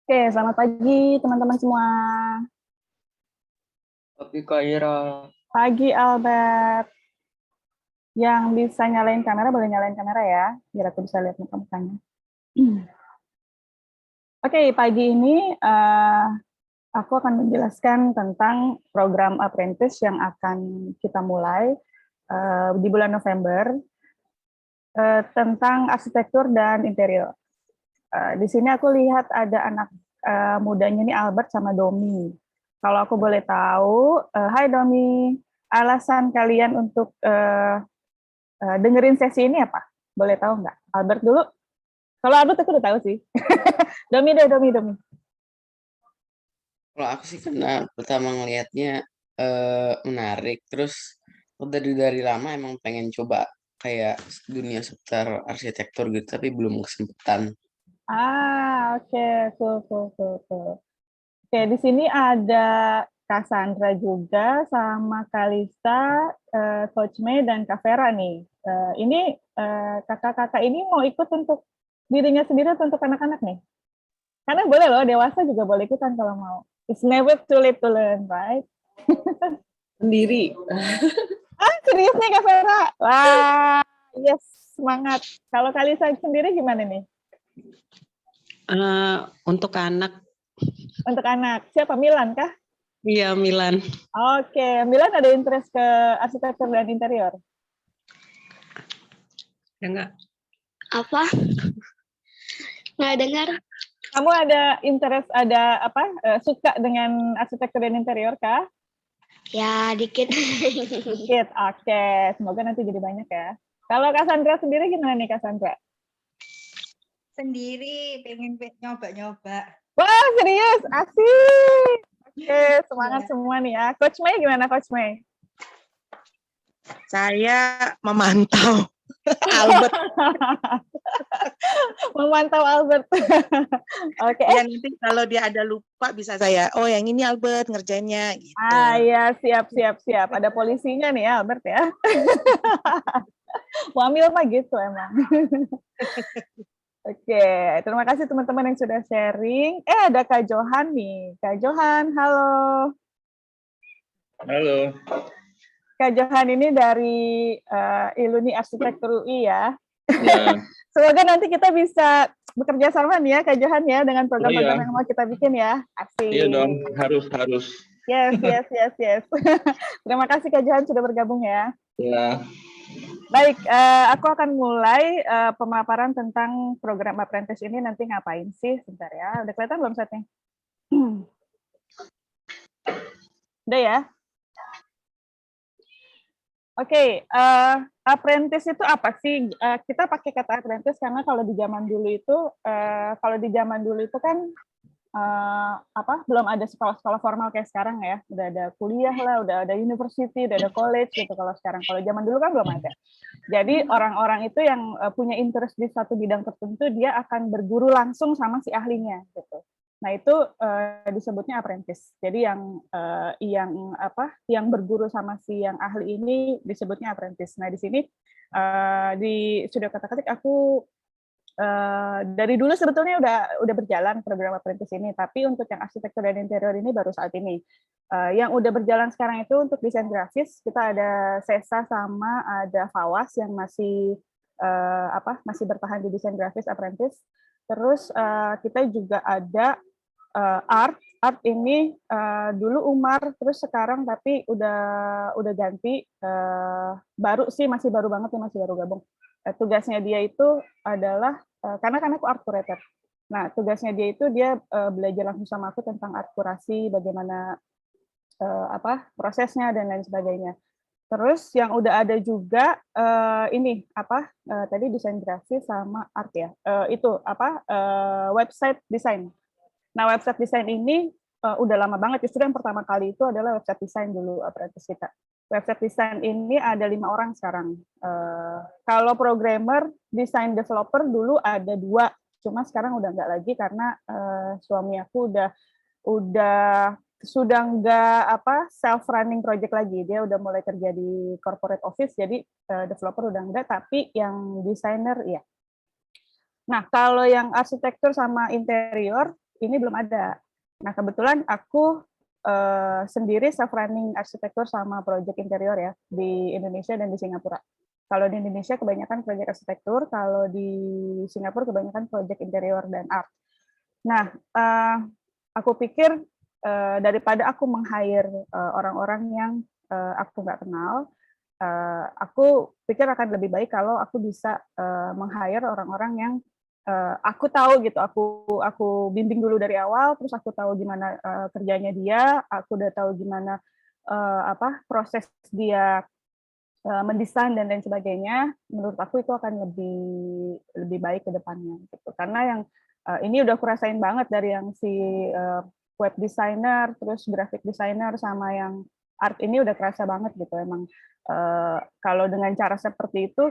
Oke, selamat pagi teman-teman semua. Tapi Kak Ira, Pagi Albert. Yang bisa nyalain kamera boleh nyalain kamera ya, biar aku bisa lihat muka-mukanya. Oke, pagi ini aku akan menjelaskan tentang program apprentice yang akan kita mulai di bulan November tentang arsitektur dan interior. Di sini aku lihat ada anak mudanya ini Albert sama Domi. Kalau aku boleh tahu, hai Domi, alasan kalian untuk dengerin sesi ini apa? Boleh tahu nggak? Albert dulu. Kalau Albert aku udah tahu sih. Domi deh, Domi. kalau aku sih karena pertama ngelihatnya menarik, terus aku dari lama emang pengen coba kayak dunia seputar arsitektur gitu, tapi belum kesempatan. Oke, cool. Oke, di sini ada Cassandra juga sama Kalista, Coach May dan Kak Vera nih. Ini kakak-kakak ini mau ikut untuk dirinya sendiri atau untuk anak-anak nih? Karena boleh loh, dewasa juga boleh ikutan kalau mau. It's never too late to learn, right? Sendiri. Serius nih Kak Vera? Wah, yes, semangat. Kalau Kalista sendiri gimana nih? Untuk anak, Untuk anak, siapa? Milan kah? iya Milan. Oke, Milan ada interest ke arsitektur dan interior? Ya enggak? Apa? Nggak dengar. Kamu ada interest, ada apa? Suka dengan arsitektur dan interior kah? Ya, dikit. Dikit, oke. Semoga nanti jadi banyak ya. Kalau Cassandra sendiri gimana nih Cassandra? Sendiri, pengen nyoba-nyoba. Wah, serius? Asik. Oke, semangat Ya. semua nih ya. Coach May gimana Coach May? Saya memantau Albert. Memantau Albert. Oke. Ya nanti kalau dia ada lupa bisa saya, oh yang ini Albert ngerjainnya gitu. Ya, siap. Ada polisinya nih ya Albert ya. Wamil mah gitu emang. Oke, terima kasih teman-teman yang sudah sharing. Ada Kak Johan nih. Kak Johan, halo. Halo. Kak Johan ini dari Iluni Arsitektur UI ya. Ya. Semoga nanti kita bisa bekerja sama nih ya Kak Johan ya dengan program-program yang mau kita bikin ya. Asik. Iya dong, harus. Yes. Terima kasih Kak Johan sudah bergabung ya. Ya. Baik, aku akan mulai pemaparan tentang program apprentice ini nanti ngapain sih, sebentar ya. Udah kelihatan belum setnya? Udah ya? Oke, apprentice itu apa sih? Kita pakai kata apprentice karena kalau di zaman dulu itu kan belum ada sekolah-sekolah formal kayak sekarang ya. Udah ada kuliah lah, udah ada university, udah ada college gitu kalau sekarang. Kalau zaman dulu kan belum ada. Jadi orang-orang itu yang punya interest di satu bidang tertentu, dia akan berguru langsung sama si ahlinya gitu. Nah, itu disebutnya apprentice. Jadi yang berguru sama si yang ahli ini disebutnya apprentice. Nah, di sini di Studio Kata-Ketik aku dari dulu sebetulnya udah berjalan program apprentice ini, tapi untuk yang arsitektur dan interior ini baru saat ini. Yang udah berjalan sekarang itu untuk desain grafis, kita ada Sesa sama ada Fawas yang masih masih bertahan di desain grafis apprentice. Terus kita juga ada art ini dulu Umar, terus sekarang tapi udah ganti, baru sih, masih baru banget ya, masih baru gabung. Tugasnya dia itu adalah karena kan aku art curator. Nah, tugasnya dia itu dia belajar langsung sama aku tentang art kurasi, bagaimana prosesnya dan lain sebagainya. Terus yang udah ada juga tadi desain grafis sama art ya. Website desain. Nah, website desain ini udah lama banget. Justru yang pertama kali itu adalah website desain dulu apprentice kita. Website desain ini ada 5 orang sekarang. Kalau programmer, desain developer dulu ada 2, cuma sekarang udah nggak lagi karena suami aku sudah nggak self running project lagi. Dia udah mulai kerja di corporate office, jadi developer udah nggak, tapi yang desainer ya. Nah, kalau yang arsitektur sama interior ini belum ada. Nah, kebetulan aku sendiri self-running arsitektur sama project interior ya, di Indonesia dan di Singapura. Kalau di Indonesia kebanyakan project arsitektur, kalau di Singapura kebanyakan project interior dan art. Nah, aku pikir daripada aku meng-hire orang-orang yang aku nggak kenal, aku pikir akan lebih baik kalau aku bisa meng-hire orang-orang yang aku tahu gitu, aku bimbing dulu dari awal, terus aku tahu gimana kerjanya dia, aku udah tahu gimana proses dia mendesain dan lain sebagainya. Menurut aku itu akan lebih baik ke depannya gitu. Karena yang ini udah aku rasain banget dari yang si web designer, terus graphic designer sama yang art ini udah kerasa banget gitu. Emang kalau dengan cara seperti itu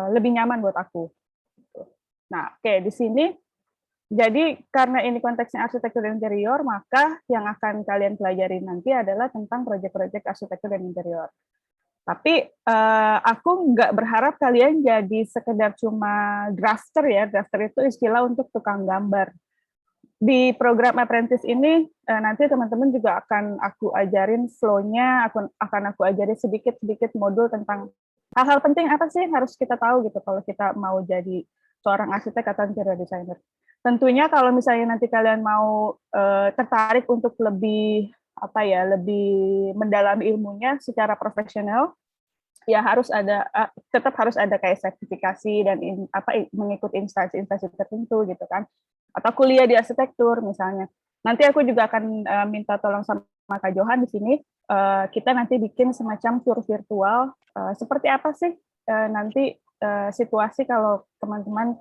lebih nyaman buat aku. Nah, oke, di sini jadi karena ini konteksnya arsitektur dan interior, maka yang akan kalian pelajari nanti adalah tentang proyek-proyek arsitektur dan interior. Tapi aku nggak berharap kalian jadi sekedar cuma drafter ya. Drafter itu istilah untuk tukang gambar. Di program apprentice ini nanti teman-teman juga akan aku ajarin flow-nya, akan aku ajarin sedikit-sedikit modul tentang hal-hal penting apa sih yang harus kita tahu gitu kalau kita mau jadi seorang arsitek atau interior designer. Tentunya kalau misalnya nanti kalian mau tertarik untuk lebih lebih mendalami ilmunya secara profesional, ya harus ada tetap harus ada kayak sertifikasi dan mengikuti instansi-instansi tertentu gitu kan, atau kuliah di arsitektur misalnya. Nanti aku juga akan minta tolong sama Kak Johan di sini, kita nanti bikin semacam tour virtual seperti apa sih nanti situasi kalau teman-teman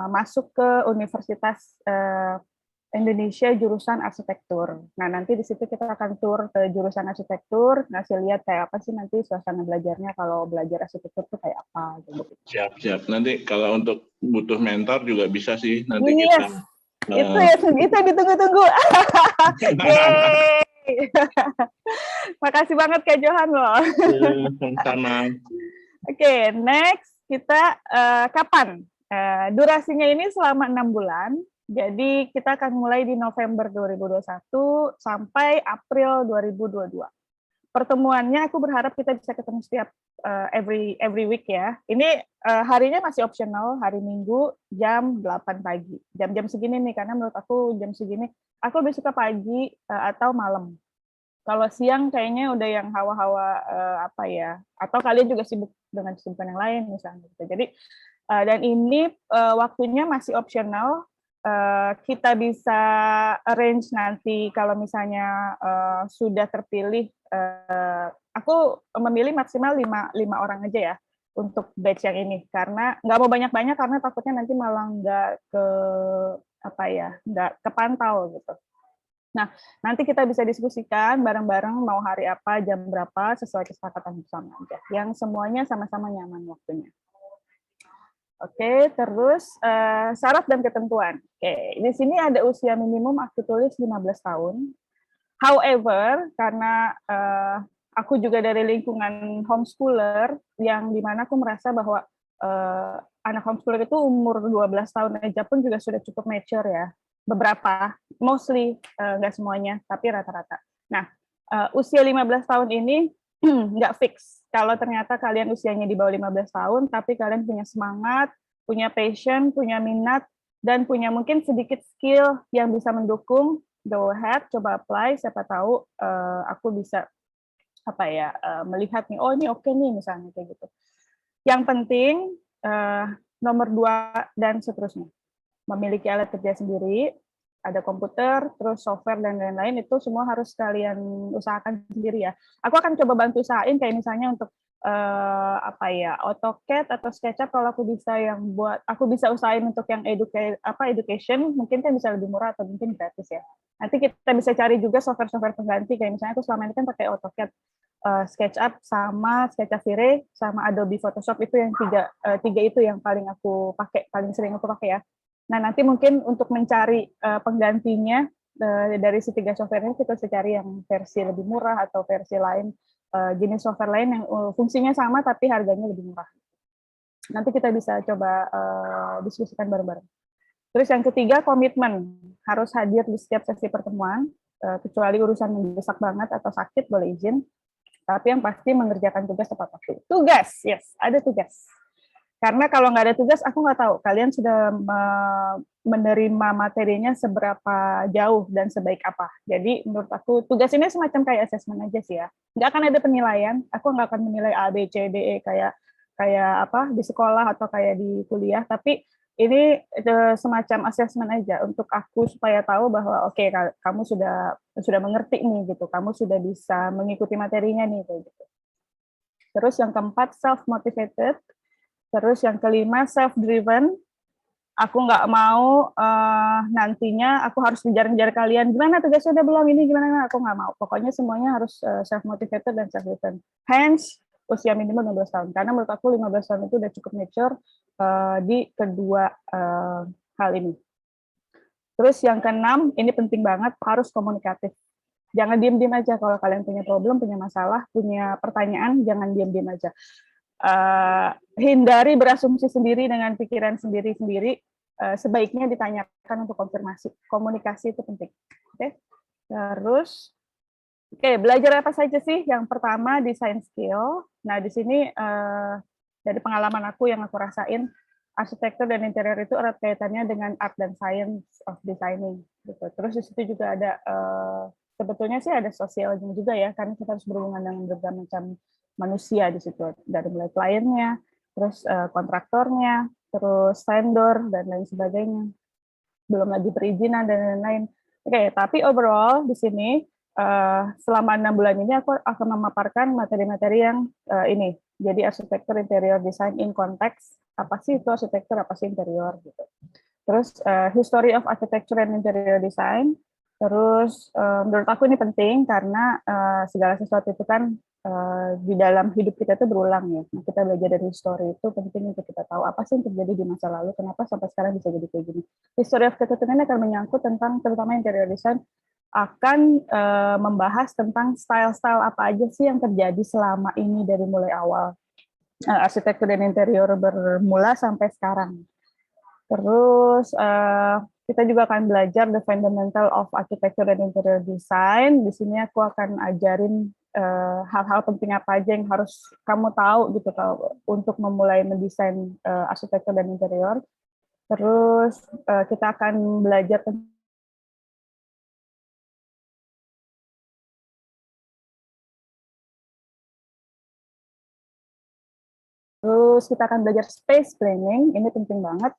masuk ke Universitas Indonesia jurusan arsitektur. Nah, nanti di situ kita akan tur ke jurusan arsitektur, ngasih lihat kayak apa sih nanti suasana belajarnya kalau belajar arsitektur itu kayak apa gitu. Siap. Nanti kalau untuk butuh mentor juga bisa sih nanti Yes. kita. Itu ditunggu-tunggu. Yeay. Makasih banget Kak Johan loh. Sama. Oke, next kita kapan? Durasinya ini selama 6 bulan. Jadi kita akan mulai di November 2021 sampai April 2022. Pertemuannya aku berharap kita bisa ketemu setiap every week ya. Ini harinya masih optional, hari Minggu jam 8 pagi. Jam-jam segini nih, karena menurut aku jam segini, aku lebih suka pagi atau malam. Kalau siang kayaknya udah yang hawa-hawa atau kalian juga sibuk dengan kesibukan yang lain misalnya. Jadi dan ini waktunya masih optional. Kita bisa arrange nanti kalau misalnya sudah terpilih. Aku memilih maksimal 5 orang aja ya untuk batch yang ini, karena nggak mau banyak-banyak karena takutnya nanti malah nggak kepantau gitu. Nah, nanti kita bisa diskusikan bareng-bareng mau hari apa, jam berapa, sesuai kesepakatan bersama aja. Yang semuanya sama-sama nyaman waktunya. Oke, terus syarat dan ketentuan. Oke, di sini ada usia minimum aku tulis 15 tahun. However, karena aku juga dari lingkungan homeschooler, yang dimana aku merasa bahwa anak homeschooler itu umur 12 tahun aja pun juga sudah cukup mature ya. Beberapa, mostly, nggak semuanya, tapi rata-rata. Nah, usia 15 tahun ini nggak fix. Kalau ternyata kalian usianya di bawah 15 tahun, tapi kalian punya semangat, punya passion, punya minat, dan punya mungkin sedikit skill yang bisa mendukung, go ahead, coba apply, siapa tahu aku bisa melihat nih, oh ini oke nih misalnya kayak gitu. Yang penting nomor 2 dan seterusnya. Memiliki alat kerja sendiri, ada komputer, terus software dan lain-lain, itu semua harus kalian usahakan sendiri ya. Aku akan coba bantu usahain kayak misalnya untuk AutoCAD atau SketchUp kalau aku bisa usahain untuk yang education, mungkin kan bisa lebih murah atau mungkin gratis ya. Nanti kita bisa cari juga software-software pengganti kayak misalnya aku selama ini kan pakai AutoCAD, SketchUp sama SketchUp Vire sama Adobe Photoshop, itu yang tiga itu yang paling sering aku pakai ya. Nah, nanti mungkin untuk mencari penggantinya dari si 3 software ini, kita bisa cari yang versi lebih murah atau versi lain, jenis software lain yang fungsinya sama tapi harganya lebih murah. Nanti kita bisa coba diskusikan bareng-bareng. Terus yang ketiga, komitmen. Harus hadir di setiap sesi pertemuan, kecuali urusan mendesak banget atau sakit, boleh izin. Tapi yang pasti mengerjakan tugas tepat waktu. Tugas, yes, ada tugas. Karena kalau nggak ada tugas, aku nggak tahu kalian sudah menerima materinya seberapa jauh dan sebaik apa. Jadi menurut aku tugas ini semacam kayak asesmen aja sih ya. Nggak akan ada penilaian. Aku nggak akan menilai A, B, C, D, E kayak apa di sekolah atau kayak di kuliah. Tapi ini semacam asesmen aja untuk aku supaya tahu bahwa oke, kamu sudah mengerti nih gitu. Kamu sudah bisa mengikuti materinya nih kayak gitu. Terus yang keempat, self motivated. Terus yang kelima, self-driven. Aku nggak mau nantinya aku harus ngejar-ngejar kalian. Gimana tugasnya udah belum? Ini gimana? Aku nggak mau. Pokoknya semuanya harus self-motivated dan self-driven. Hence, usia minimal 15 tahun. Karena menurut aku 15 tahun itu udah cukup mature di kedua hal ini. Terus yang keenam, ini penting banget, harus komunikatif. Jangan diem-diem aja kalau kalian punya problem, punya masalah, punya pertanyaan, jangan diem-diem aja. Hindari berasumsi sendiri dengan pikiran sendiri-sendiri, sebaiknya ditanyakan untuk konfirmasi. Komunikasi itu penting. Oke. Terus, belajar apa saja sih? Yang pertama, design skill. Nah, di sini dari pengalaman aku yang aku rasain, arsitektur dan interior itu erat kaitannya dengan art dan science of designing. Gitu. Terus di situ juga ada, sebetulnya sih ada sosialnya juga ya, karena kita harus berhubungan dengan berbagai macam manusia di situ, dari mulai kliennya, terus kontraktornya, terus vendor dan lain sebagainya, belum lagi perizinan dan lain-lain. Oke, tapi overall di sini selama 6 bulan ini aku akan memaparkan materi-materi yang ini. Jadi arsitektur interior design in context, apa sih itu arsitektur, apa sih interior gitu. Terus history of architecture and interior design. Terus menurut aku ini penting karena segala sesuatu itu kan di dalam hidup kita itu berulang ya. Nah, kita belajar dari history itu penting untuk kita tahu apa sih yang terjadi di masa lalu, kenapa sampai sekarang bisa jadi kayak gini. History of architecture ini akan menyangkut tentang terutama interior design, akan membahas tentang style-style apa aja sih yang terjadi selama ini dari mulai awal arsitektur dan interior bermula sampai sekarang. Terus kita juga akan belajar the fundamental of architecture and interior design. Di sini aku akan ajarin hal-hal penting apa aja yang harus kamu tahu gitu untuk memulai mendesain arsitektur dan interior. Terus kita akan belajar Terus kita akan belajar space planning, ini penting banget,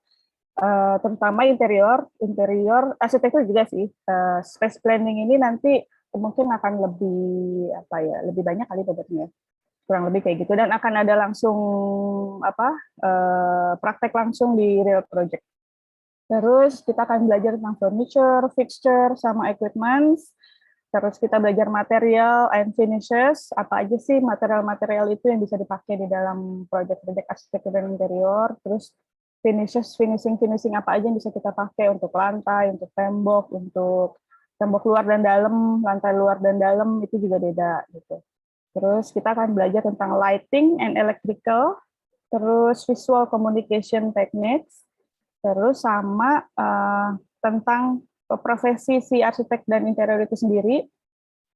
terutama interior arsitektur juga sih. Space planning ini nanti mungkin akan lebih banyak kali bobotnya, kurang lebih kayak gitu, dan akan ada langsung praktek langsung di real project. Terus kita akan belajar tentang furniture, fixture, sama equipment. Terus kita belajar material and finishes, apa aja sih material-material itu yang bisa dipakai di dalam proyek-proyek arsitektur dan interior. Terus finishing apa aja yang bisa kita pakai untuk lantai, untuk tembok luar dan dalam, lantai luar dan dalam itu juga beda gitu. Terus kita akan belajar tentang lighting and electrical, terus visual communication techniques, terus sama tentang profesi si arsitek dan interior itu sendiri,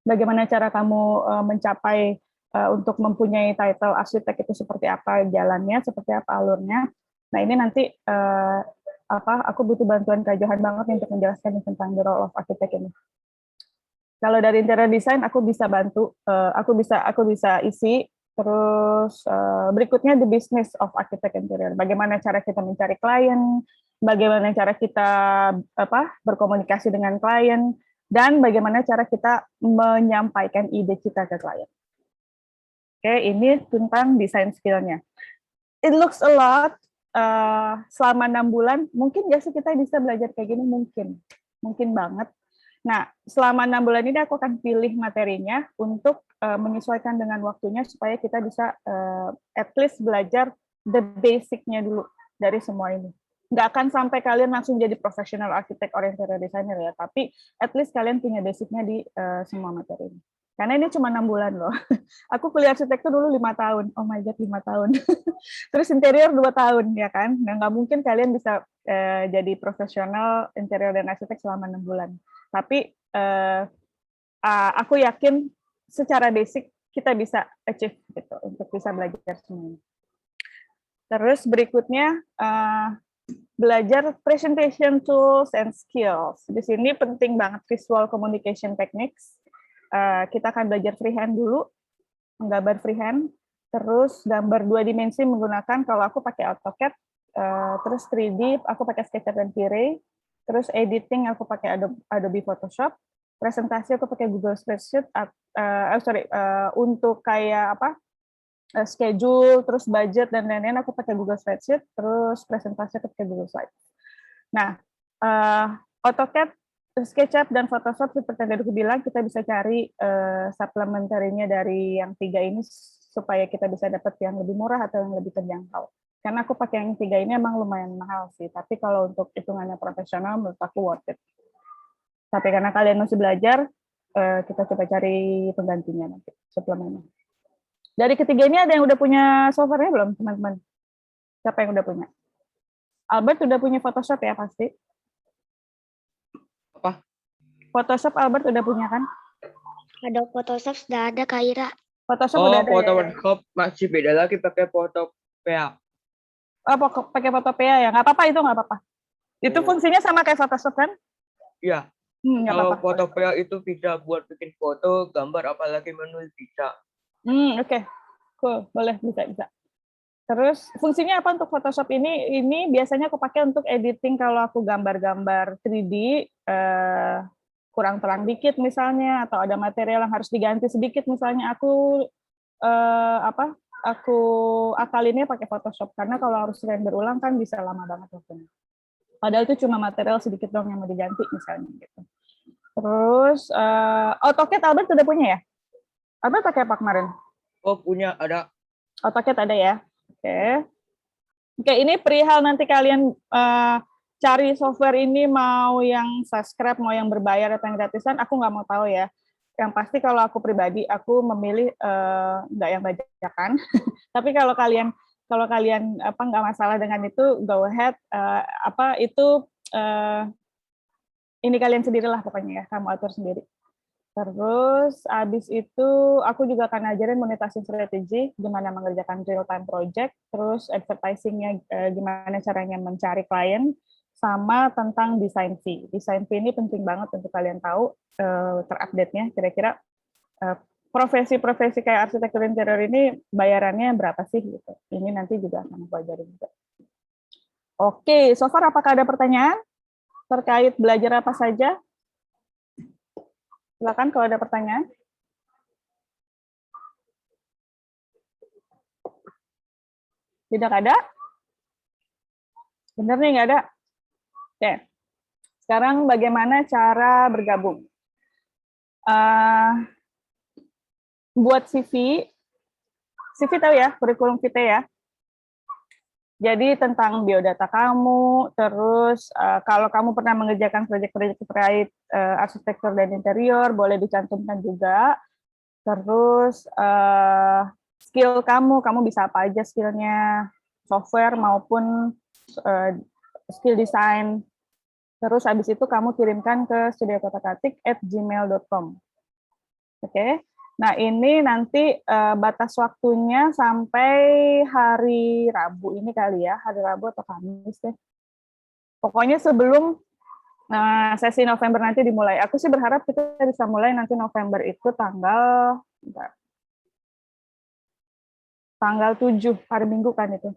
bagaimana cara kamu mencapai untuk mempunyai title arsitek itu seperti apa jalannya, seperti apa alurnya. Nah ini nanti aku butuh bantuan Kak Johan banget untuk menjelaskan tentang the role of architect ini. Kalau dari interior design aku bisa bantu, aku bisa isi. Terus berikutnya the business of architect interior. Bagaimana cara kita mencari klien, bagaimana cara kita berkomunikasi dengan klien, dan bagaimana cara kita menyampaikan ide kita ke klien. Oke, ini tentang design skill-nya. It looks a lot. Selama 6 bulan, mungkin nggak sih kita bisa belajar kayak gini? Mungkin banget. Nah, selama 6 bulan ini aku akan pilih materinya untuk menyesuaikan dengan waktunya supaya kita bisa at least belajar the basic-nya dulu dari semua ini. Nggak akan sampai kalian langsung jadi professional arsitek or interior designer ya, tapi at least kalian punya basic-nya di semua materi ini. Karena ini cuma 6 bulan loh. Aku kuliah arsitektur dulu 5 tahun. Oh my God, 5 tahun. Terus interior 2 tahun, ya kan? Nah, nggak mungkin kalian bisa jadi profesional interior dan arsitek selama 6 bulan. Tapi aku yakin secara basic kita bisa achieve gitu, untuk bisa belajar semuanya. Terus berikutnya, belajar presentation tools and skills. Di sini penting banget visual communication techniques. Kita akan belajar freehand dulu, menggambar freehand, terus gambar 2 dimensi menggunakan, kalau aku pakai AutoCAD, terus 3D aku pakai SketchUp dan V-Ray, terus editing aku pakai Adobe Photoshop, presentasi aku pakai Google Spreadsheet, untuk kayak apa, schedule, terus budget dan lain-lain aku pakai Google Spreadsheet, terus presentasi aku pakai Google Slides. Nah, AutoCAD, SketchUp dan Photoshop seperti yang tadi aku bilang, kita bisa cari supplementary-nya dari yang 3 ini supaya kita bisa dapat yang lebih murah atau yang lebih terjangkau. Karena aku pakai yang 3 ini emang lumayan mahal sih, tapi kalau untuk hitungannya profesional menurut aku worth it. Tapi karena kalian masih belajar, kita coba cari penggantinya nanti, suplemennya. Dari ketiga ini ada yang udah punya software-nya belum, teman-teman? Siapa yang udah punya? Albert udah punya Photoshop ya pasti? Apa? Photoshop Albert udah punya kan? Ada Photoshop sudah ada Kak Ira. Photoshop udah ada ya? Photoshop masih beda lagi pakai Photopea. Oh, pakai Photopea ya? Nggak apa-apa, itu nggak apa-apa. Itu fungsinya sama kayak Photoshop kan? Iya. Nggak Kalau apa-apa. Photopea itu bisa buat bikin foto, gambar, apalagi menulis bisa. Oke. Cool, boleh, bisa. Terus fungsinya apa untuk Photoshop ini? Ini biasanya aku pakai untuk editing kalau aku gambar-gambar 3D, kurang terang dikit misalnya, atau ada material yang harus diganti sedikit misalnya, aku akalinnya pakai Photoshop, karena kalau harus render ulang kan bisa lama banget waktunya. Padahal itu cuma material sedikit dong yang mau diganti misalnya gitu. Terus AutoCAD Albert udah punya ya? Albert pakai apa kemarin? Oh, punya, ada. AutoCAD ada ya? Oke, ini perihal nanti kalian cari software ini mau yang subscribe, mau yang berbayar atau yang gratisan, aku nggak mau tahu ya. Yang pasti kalau aku pribadi, aku memilih nggak yang bajakan. Tapi kalau kalian nggak masalah dengan itu, go ahead. Ini kalian sendirilah pokoknya ya, kamu atur sendiri. Terus abis itu aku juga akan ngajarin monetization strategi, gimana mengerjakan real time project, terus advertising-nya gimana caranya mencari klien, sama tentang design fee. Design fee ini penting banget untuk kalian tahu terupdate-nya, kira-kira profesi-profesi kayak arsitektur interior ini bayarannya berapa sih gitu. Ini nanti juga akan aku ajarin juga. Oke, so far apakah ada pertanyaan terkait belajar apa saja? Silakan kalau ada pertanyaan. Tidak ada? Benar nih, nggak ada? Oke. Sekarang bagaimana cara bergabung? Buat CV tahu ya, kurikulum vitae ya? Jadi tentang biodata kamu, terus kalau kamu pernah mengerjakan proyek-proyek terkait arsitektur dan interior, boleh dicantumkan juga. Terus skill kamu bisa apa aja skillnya, software maupun skill design. Terus habis itu kamu kirimkan ke studiokotak-atik@gmail.com. Oke. Nah, ini nanti batas waktunya sampai hari Rabu ini kali ya, hari Rabu atau Kamis deh. Pokoknya sebelum sesi November nanti dimulai. Aku sih berharap kita bisa mulai nanti November itu tanggal 7, hari Minggu kan itu.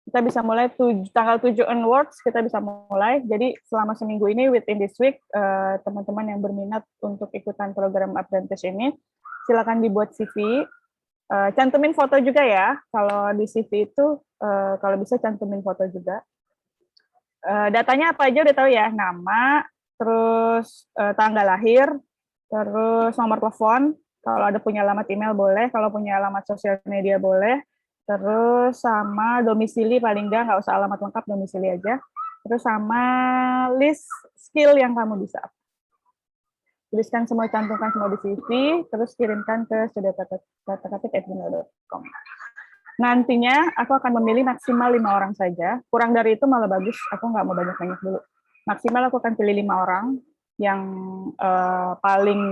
Kita bisa mulai tanggal 7 onwards, kita bisa mulai. Jadi selama seminggu ini, within this week, teman-teman yang berminat untuk ikutan program apprentice ini, silakan dibuat CV, cantumin foto juga ya. Kalau di CV itu, kalau bisa cantumin foto juga. Datanya apa aja udah tahu ya, nama, terus tanggal lahir, terus nomor telepon, kalau ada punya alamat email boleh, kalau punya alamat sosial media boleh, terus sama domisili paling nggak usah alamat lengkap, domisili aja, terus sama list skill yang kamu bisa. tuliskan semua, cantumkan semua di CV, terus kirimkan ke studiokatik@gmail.com. Nantinya aku akan memilih maksimal 5 orang saja. Kurang dari itu malah bagus. Aku nggak mau banyak-banyak dulu. Maksimal aku akan pilih 5 orang yang paling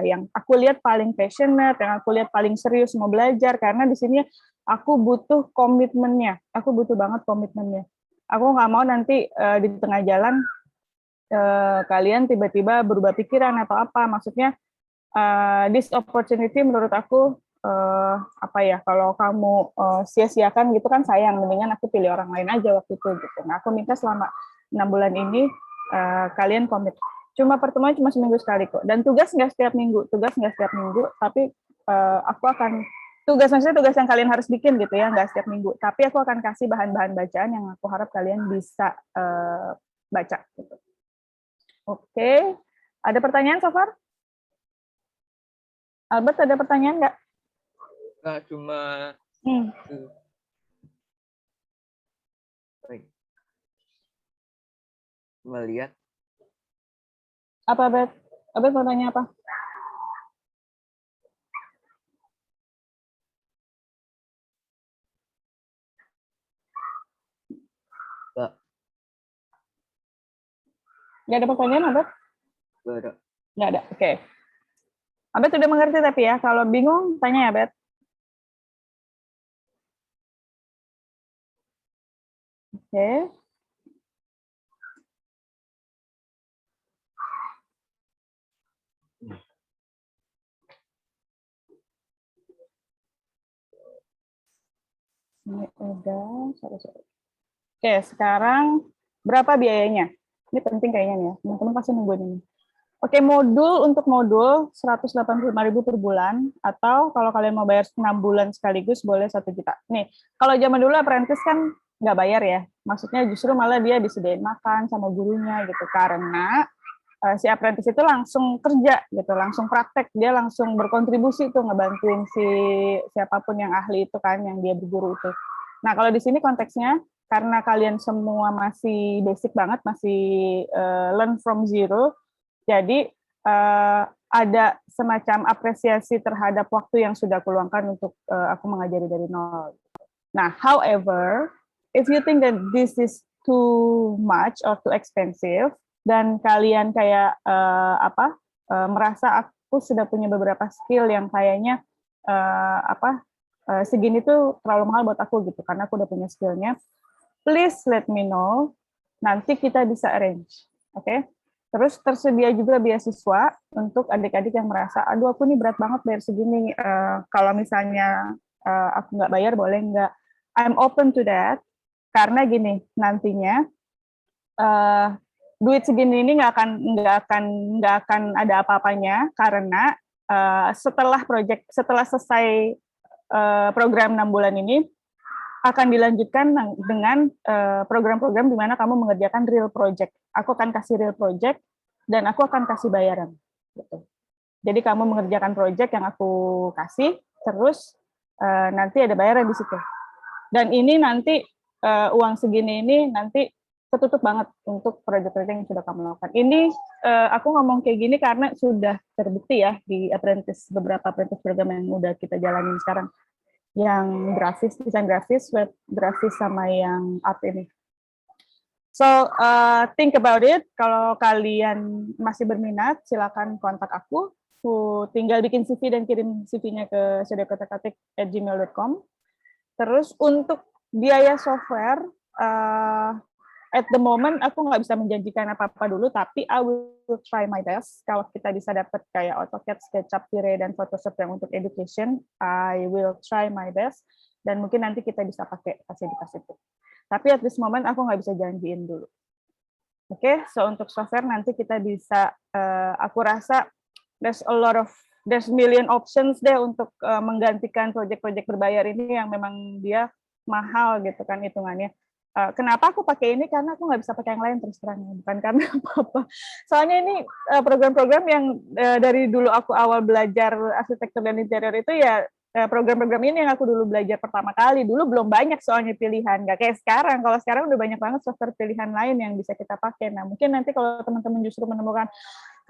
yang aku lihat paling passionate, yang aku lihat paling serius mau belajar. Karena di sini aku butuh komitmennya. Aku butuh banget komitmennya. Aku nggak mau nanti di tengah jalan kalian tiba-tiba berubah pikiran atau apa. Maksudnya this opportunity menurut aku kalau kamu sia-siakan gitu kan sayang, mendingan aku pilih orang lain aja waktu itu gitu. Nah, aku minta selama 6 bulan ini kalian komit. Pertemuan cuma seminggu sekali kok. Dan tugas nggak setiap minggu, tapi aku akan tugas yang kalian harus bikin gitu ya, nggak setiap minggu. Tapi aku akan kasih bahan-bahan bacaan yang aku harap kalian bisa baca. Gitu. Oke, ada pertanyaan so far? Albert, ada pertanyaan nggak? Nggak, cuma melihat. Apa, Albert? Albert mau tanya apa? Nggak. Nggak ada pertanyaan, Albert? Nggak ada. Nggak ada, oke. Albert sudah mengerti tapi ya, kalau bingung tanya ya, Albert. Oke. Ini udah, sorry. Oke, sekarang berapa biayanya? Ini penting kayaknya nih ya, teman-teman pasti nungguin ini. Oke, untuk modul 185.000 per bulan, atau kalau kalian mau bayar 6 bulan sekaligus boleh 1 juta. Nih, kalau zaman dulu apprentice kan nggak bayar ya, maksudnya justru malah dia disediain makan sama gurunya gitu, karena si apprentice itu langsung kerja gitu, langsung praktek, dia langsung berkontribusi tuh ngebantuin siapapun yang ahli itu kan, yang dia berguru itu. Nah, kalau di sini konteksnya karena kalian semua masih basic banget, masih learn from zero, jadi ada semacam apresiasi terhadap waktu yang sudah aku luangkan untuk aku mengajari dari nol. Nah, however, if you think that this is too much or too expensive, dan kalian kayak merasa aku sudah punya beberapa skill yang kayaknya segini tuh terlalu mahal buat aku gitu, karena aku udah punya skillnya, please let me know, nanti kita bisa arrange, oke? Terus tersedia juga beasiswa untuk adik-adik yang merasa, aduh aku nih berat banget bayar segini, kalau misalnya aku nggak bayar boleh nggak? I'm open to that, karena gini, nantinya duit segini ini nggak akan ada apa-apanya, karena setelah selesai program 6 bulan ini akan dilanjutkan dengan program-program di mana kamu mengerjakan real project. Aku akan kasih real project dan aku akan kasih bayaran. Gitu. Jadi kamu mengerjakan project yang aku kasih, terus nanti ada bayaran di situ. Dan ini nanti uang segini ini nanti ketutup banget untuk proyek-proyek yang sudah kamu lakukan. Ini aku ngomong kayak gini karena sudah terbukti ya di beberapa apprentice program yang udah kita jalanin sekarang. Yang grafis, desain grafis, web grafis, sama yang art ini. So, think about it. Kalau kalian masih berminat, silakan kontak aku. Tinggal bikin CV dan kirim CV-nya ke studiokatik@gmail.com. Terus untuk biaya software, at the moment aku nggak bisa menjanjikan apa-apa dulu, tapi I will try my best. Kalau kita bisa dapat kayak AutoCAD, SketchUp, V-Ray, dan Photoshop yang untuk education, I will try my best. Dan mungkin nanti kita bisa pakai fasilitas itu. Tapi at this moment aku nggak bisa janjiin dulu. Oke, so untuk software nanti kita bisa, aku rasa there's million options deh untuk menggantikan proyek-proyek berbayar ini yang memang dia mahal gitu kan hitungannya. Kenapa aku pakai ini? Karena aku nggak bisa pakai yang lain terus terang, bukan karena apa-apa. Soalnya ini program-program yang dari dulu aku awal belajar arsitektur dan interior itu ya program-program ini yang aku dulu belajar pertama kali. Dulu belum banyak soalnya pilihan, nggak kayak sekarang. Kalau sekarang udah banyak banget software pilihan lain yang bisa kita pakai. Nah mungkin nanti kalau teman-teman justru menemukan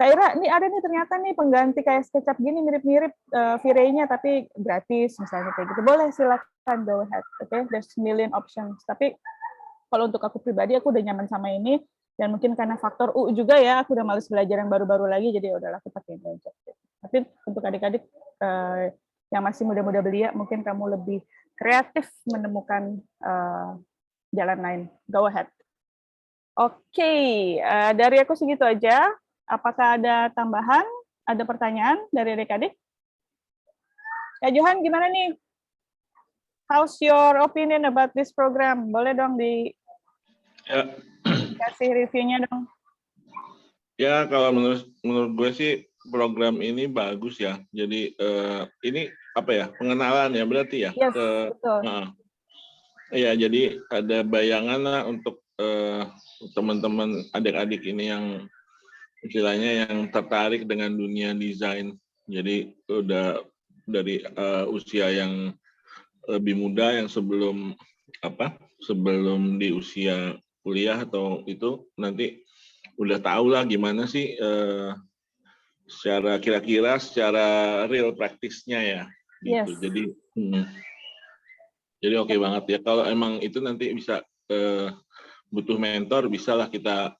Kak Ira, ini ada nih ternyata nih pengganti kayak SketchUp gini mirip-mirip V-Ray-nya tapi gratis misalnya kayak gitu. Boleh silakan go ahead. Oke, there's million options. Tapi kalau untuk aku pribadi aku udah nyaman sama ini dan mungkin karena faktor U juga ya, aku udah males belajar yang baru-baru lagi jadi udahlah aku pakai ini aja. Tapi untuk adik-adik yang masih muda-muda belia, mungkin kamu lebih kreatif menemukan jalan lain. Go ahead. Oke, dari aku segitu aja. Apakah ada tambahan? Ada pertanyaan dari adik-adik? Ya Johan, gimana nih? How's your opinion about this program? Boleh dong Ya, dikasih reviewnya dong. ya kalau menurut gue sih program ini bagus ya. Jadi ini apa ya, pengenalan ya berarti ya. Yes, betul. Ya, jadi ada bayangan lah untuk teman-teman adik-adik ini yang istilahnya yang tertarik dengan dunia desain. Jadi udah dari usia yang lebih muda, yang sebelum di usia kuliah atau itu nanti udah tahu lah gimana sih secara kira-kira secara real praktisnya ya. Gitu. Yes. Jadi oke banget ya. Kalau emang itu nanti bisa butuh mentor, bisalah kita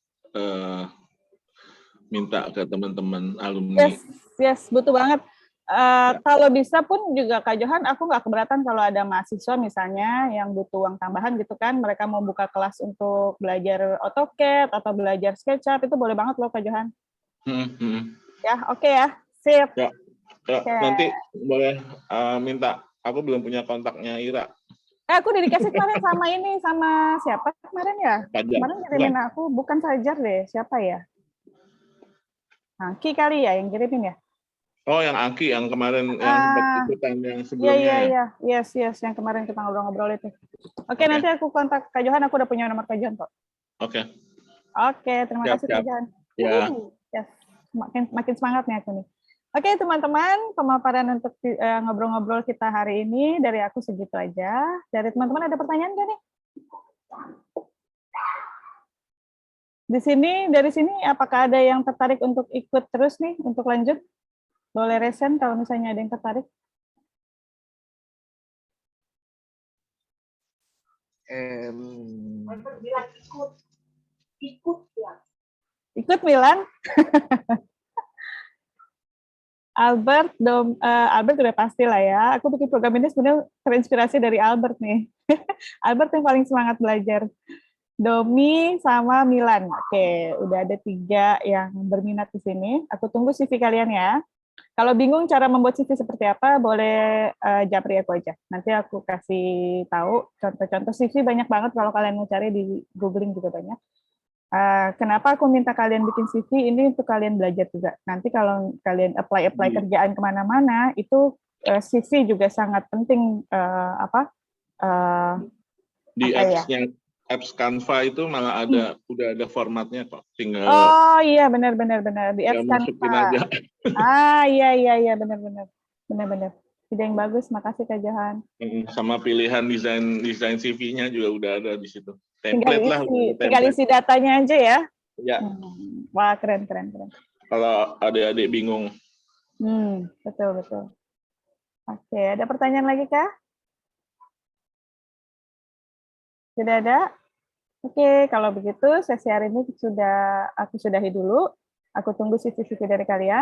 minta ke teman-teman alumni. Yes, butuh banget. Kalau bisa pun juga Kak Johan, aku nggak keberatan kalau ada mahasiswa misalnya yang butuh uang tambahan gitu kan, mereka mau buka kelas untuk belajar AutoCAD atau belajar SketchUp, itu boleh banget loh Kak Johan. Ya, oke ya, sip. Ya, nanti boleh minta, aku belum punya kontaknya Ira. Aku udah dikasih kemarin sama siapa kemarin ya? Fajar. Kemarin kirimin aku, bukan Fajar deh, siapa ya? Angki kali ya yang kirimin ya? Oh, yang Angki, yang kemarin yang sempat ikutan yang sebelumnya. Iya. Yes, yang kemarin kita ngobrol-ngobrol itu. Oke, nanti aku kontak Kak Johan, aku udah punya nomor Kak Johan kok. Oke, terima kasih Kak Johan. Ya. Yes, makin semangat nih aku nih. Oke, teman-teman, pemaparan untuk ngobrol-ngobrol kita hari ini dari aku segitu aja. Dari teman-teman ada pertanyaan nggak nih? Dari sini apakah ada yang tertarik untuk ikut terus nih, untuk lanjut? Boleh resen kalau misalnya ada yang tertarik. Ikut Milan. Albert udah pasti lah ya. Aku bikin program ini sebenarnya terinspirasi dari Albert nih. Albert yang paling semangat belajar. Domi sama Milan. Oke, udah ada 3 yang berminat di sini. Aku tunggu CV kalian ya. Kalau bingung cara membuat CV seperti apa, boleh japri aku aja. Nanti aku kasih tahu contoh-contoh CV banyak banget kalau kalian mau cari di googling juga banyak. Kenapa aku minta kalian bikin CV ini untuk kalian belajar juga. Nanti kalau kalian apply kerjaan kemana-mana, itu CV juga sangat penting. Di apps Canva itu malah udah ada formatnya kok. Tinggal. Oh iya benar di apps Canva. Aja. Iya benar. Ide yang bagus, makasih Kak Johan. Sama pilihan desain CV-nya juga udah ada di situ. Template tinggal isi datanya aja ya. Ya. Wah keren. Kalau adik-adik bingung. Betul. Oke, ada pertanyaan lagi Kak? Tidak ada? Oke, kalau begitu sesi hari ini aku sudahi dulu. Aku tunggu CV dari kalian.